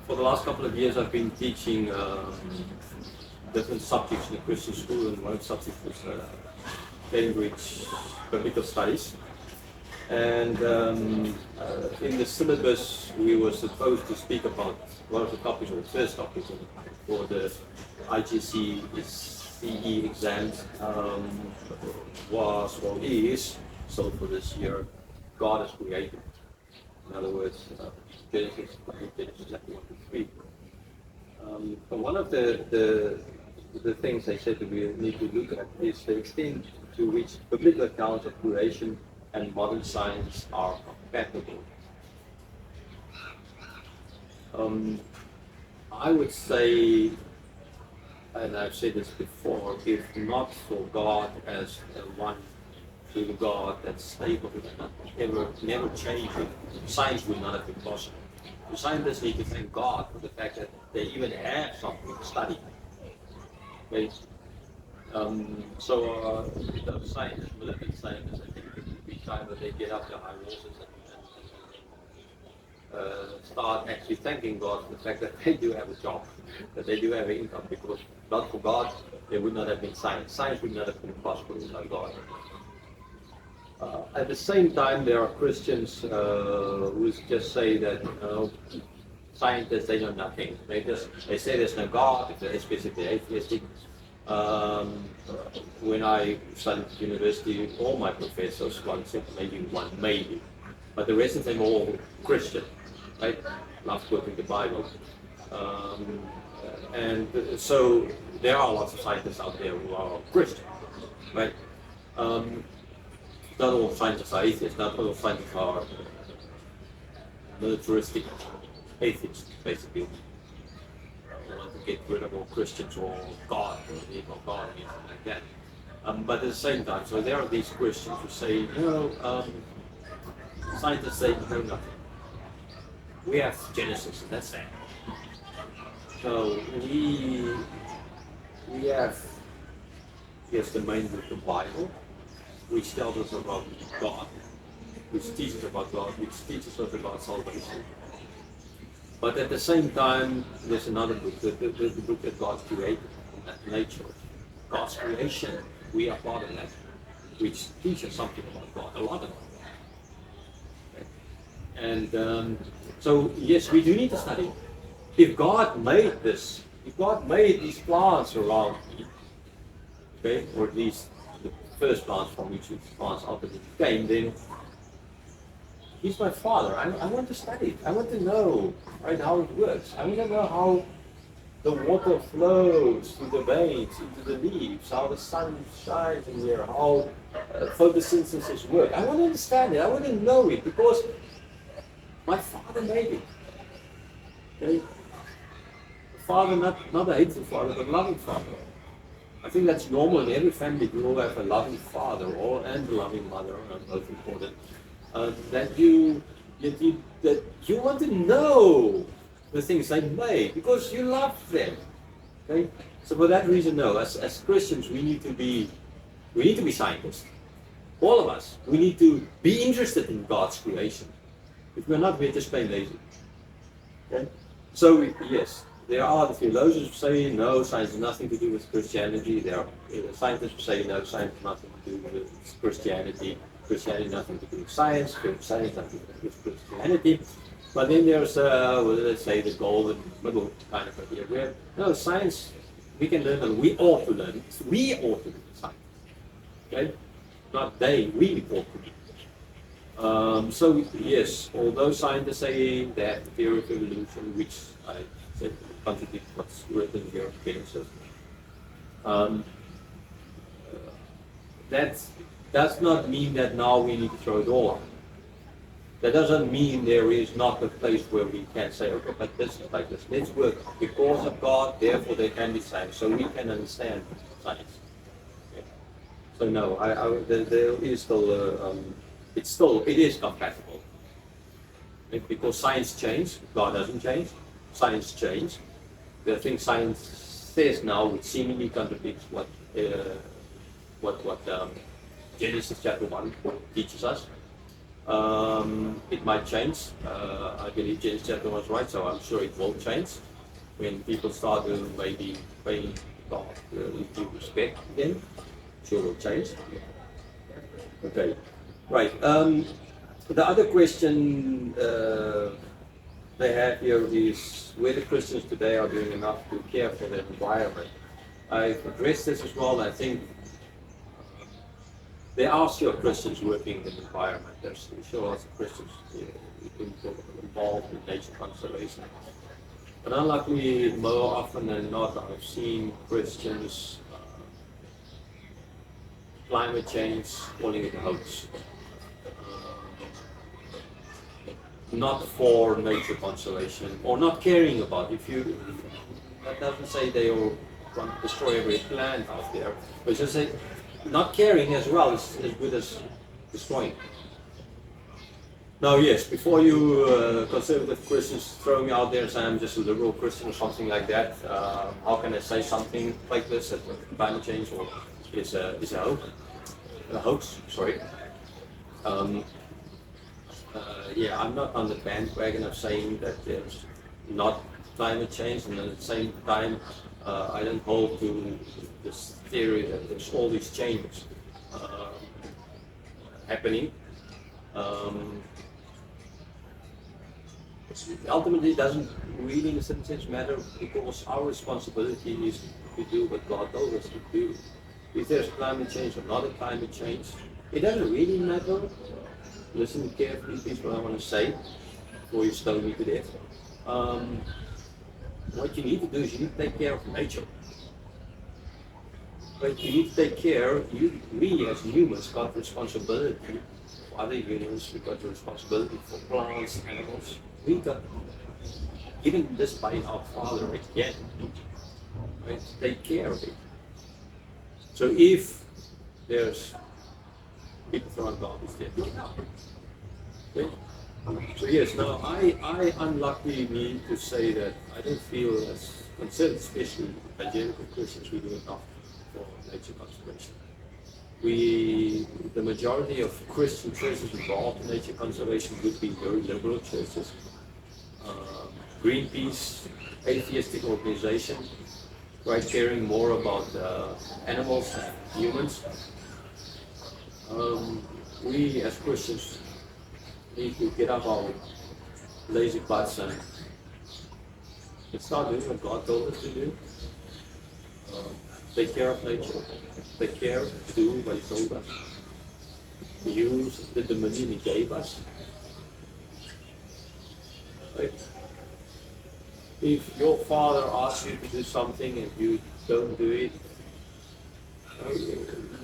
For the last couple of years, I've been teaching different subjects in the Christian school, and one subject was Cambridge Biblical Studies. And in the syllabus, we were supposed to speak about one of the topics, or the first topic for the IGC CE exams was, or is, so for this year, God has created. In other words, Genesis chapter 1 to 3. But one of the things they said that we need to look at is the extent to which biblical accounts of creation and modern science are compatible. I would say, and I've said this before, if not for God as one true God that's stable and never changing, science would not have been possible. The scientists need to thank God for the fact that they even have something to study. Okay? Those scientists, military scientists, I think it would be time that they get up their high horses and start actually thanking God for the fact that they do have a job, that they do have an income, because not for God, there would not have been science. Science would not have been possible without God. At the same time, there are Christians who just say that scientists, they know nothing. They say there's no God, they're especially atheistic. When I studied at university, all my professors, one said maybe, but the rest of them all Christian, right? Love quoting the Bible. And so there are lots of scientists out there who are Christian, right? Not all scientists are atheists, not all scientists are militaristic atheists, basically. They want to get rid of all Christians or God, or evil God, or anything like that. But at the same time, so there are these Christians who say, scientists say know nothing. We have Genesis, and that's that. So we have, yes, the main book, the Bible, which tells us about God, which teaches about God, which teaches us about salvation. But at the same time, there's another book, the book that God created, nature, God's creation. We are part of that, which teaches something about God, a lot of it. Okay. And so, yes, we do need to study. If God made this, if God made these plants around me, okay, or at least the first plants from which these plants ultimately came, then He's my Father. I want to study it. I want to know, right, how it works. I want to know how the water flows through the veins, into the leaves, how the sun shines in here, how photosynthesis works. I want to understand it. I want to know it because my Father made it. Okay? Father, not a hateful father, but a loving father. I think that's normal in every family. You all have a loving father and a loving mother, both important. That you want to know the things they made because you love them. Okay? So for that reason, no. As Christians, we need to be scientists. All of us. We need to be interested in God's creation. If we're not, we're just plain lazy. Okay? So yes. There are the theologians who say no, science has nothing to do with Christianity. There are scientists who say no, science has nothing to do with Christianity. Christianity has nothing to do with science. Science has nothing to do with Christianity. But then there's, let's say, the golden middle kind of idea where, no, science, we can learn and we ought to learn. We ought to learn science. Okay? Not they, we ought to learn. So, yes, although scientists say that the theory of evolution, which I said, contradict what's written here in Genesis. That does not mean that now we need to throw it all out. That doesn't mean there is not a place where we can say, okay, but this is like this. Let's work because of God, therefore there can be science, so we can understand science. Okay. So no, there is still, it is compatible. Because science changed, God doesn't change. Science changed. The thing science says now, which seemingly contradicts what Genesis chapter 1 teaches us. It might change. I believe James Chapter was right, so I'm sure it will change when people start to maybe paying God due respect. Then sure will change. Okay, right. The other question they have here is whether Christians today are doing enough to care for their environment. I've addressed this as well. I think there are still Christians working in the environment. There's still lots of Christians involved in nature conservation. But unluckily, more often than not, I've seen Christians climate change calling it a hoax. Not for nature conservation or not caring about it. That doesn't say they all want to destroy every plant out there, but just say not caring as well is as good as destroying. Now, yes, before you conservative Christians throw me out there and say I'm just a liberal Christian or something like that, how can I say something like this that climate change or is a hoax? Sorry. Yeah, I'm not on the bandwagon of saying that there's not climate change, and at the same time, I don't hold to this theory that there's all these changes happening. Ultimately, it doesn't really, in a certain sense, matter because our responsibility is to do what God told us to do. If there's climate change or not a climate change, it doesn't really matter. Listen carefully, please, what I want to say before you stone me to death. What you need to do is you need to take care of nature. But you need to take care, we as humans got responsibility for other humans, we got responsibility for plants, animals. We got given this by our Father again, right? To take care of it. So if there's people throwing garbage there, pick it up. Okay? So yes, now I unluckily need to say that I don't feel as concerned, especially evangelical Christians, we do enough for nature conservation. The majority of Christian churches involved in nature conservation would be very liberal churches. Greenpeace, atheistic organization, right, caring more about animals than humans. We as Christians need to get up our lazy butts and start doing what God told us to do. Take care of nature, take care, do what He told us. Use the dominion He gave us. Right? If your father asks you to do something and you don't do it,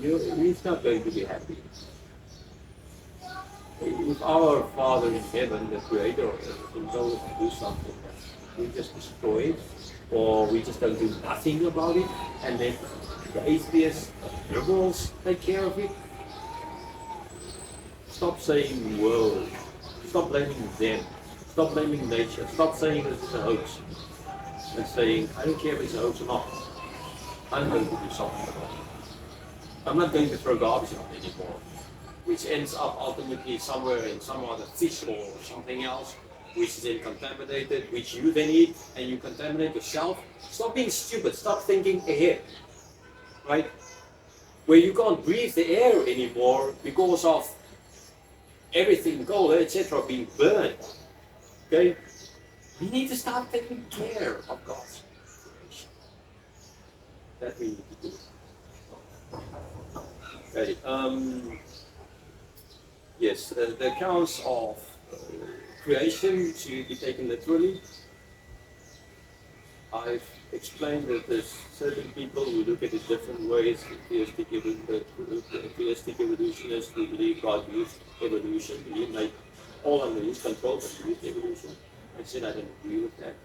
he's not going to be happy. If our Father in heaven, the Creator of everything, told us to do something, we just destroy it, or we just don't do nothing about it, and then the atheists, liberals take care of it. Stop saying world. Stop blaming them. Stop blaming nature. Stop saying this is a hoax. And saying, I don't care if it's a hoax or not. I'm going to do something about it. I'm not going to throw garbage out anymore, which ends up ultimately somewhere in some other fish or something else, which is then contaminated, which you then eat, and you contaminate yourself. Stop being stupid. Stop thinking ahead. Right? Where you can't breathe the air anymore because of everything, gold, etc., being burned. Okay? We need to start taking care of God's creation. That we need to do. Okay. Yes, the accounts of creation should be taken literally. I've explained that there's certain people who look at it different ways. Theistic evolutionists who believe God used evolution. He made all under His control, but He used evolution. I said I don't agree with that.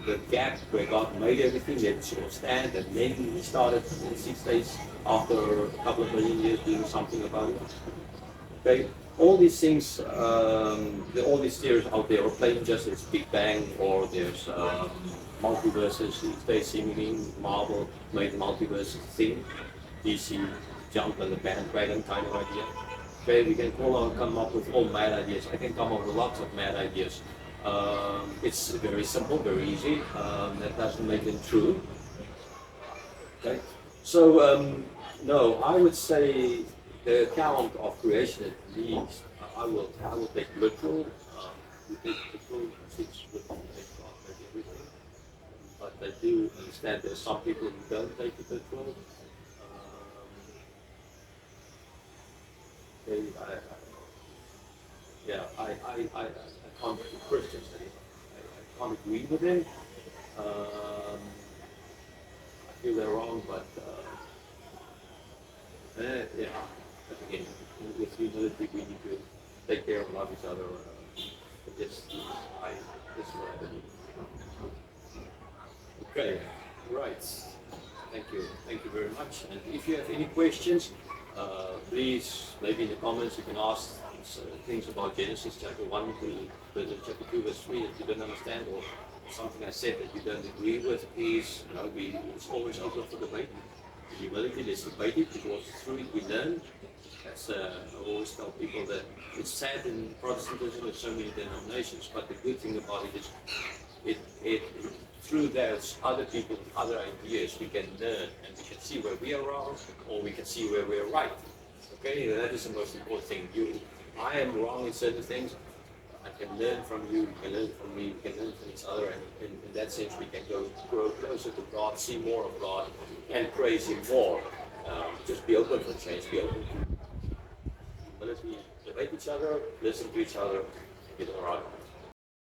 The gap where God made everything, that sort of stand, and then He started in 6 days after a couple of million years doing something about it. Okay, all these things, all these theories out there are plain just it's Big Bang, or there's multiverses. These days, seemingly Marvel made multiverse thing. DC jumped on the bandwagon kind of idea. Okay, we can come up with all mad ideas. I can come up with lots of mad ideas. It's very simple, very easy. That doesn't make it true. Okay, so no, I would say the account of creation at least. I will take literal. You take literal, it's literal, make God, make everything. But I do understand there's some people who don't take it literal. They, yeah, I can't be Christians anymore. I can't agree with them. I feel they're wrong, but yeah. But again, with humility, we need to take care of love each other. I, this is what I believe. Okay, right. Thank you very much. And if you have any questions, please, maybe in the comments you can ask things about Genesis chapter 1 to chapter 2 verse 3 that you don't understand, or something I said that you don't agree with. Please, it's always open for debate. Humility, let's debate it, because through it we learn. That's, I always tell people that it's sad in Protestantism there's so many denominations, but the good thing about it is it through those other people, other ideas, we can learn and we can see where we are wrong, or we can see where we are right. Okay, that is the most important thing. I am wrong in certain things. I can learn from you. You can learn from me. We can learn from each other, and in that sense, we can grow closer to God, see more of God, and praise Him more. Just be open for change. Be open to humility, debate each other, listen to each other, get it right.